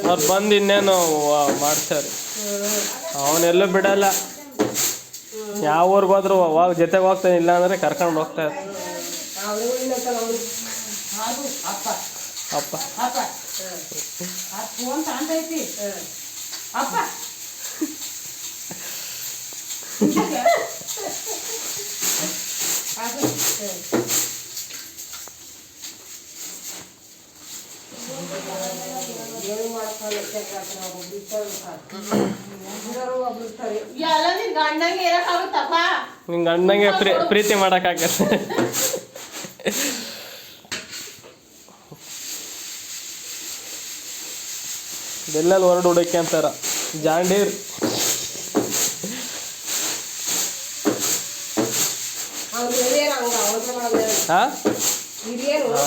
ಅವ್ರು ಬಂದು ಇನ್ನೇನು ಮಾಡ್ತಾರೆ. ಅವನೆಲ್ಲೂ ಬಿಡಲ್ಲ, ಯಾವ ಊರಿಗೆ ಹೋದ್ರು ಜೊತೆಗೆ ಹೋಗ್ತಾನೆ, ಇಲ್ಲ ಅಂದರೆ ಕರ್ಕೊಂಡು ಹೋಗ್ತಾರೆ. ಅಪ್ಪ ನಿಂಗೆ ಗಂಡಂಗೆ ಪ್ರೀತಿ ಮಾಡೋಕ್ಕಾಗತ್ತೆ. ಬೆಲ್ಲಲ್ಲಿ ಹೊರಡು ಹುಡಕ್ಕೆ ಅಂತಾರ ಜಾಂಡೀರ್. ಹಾಂ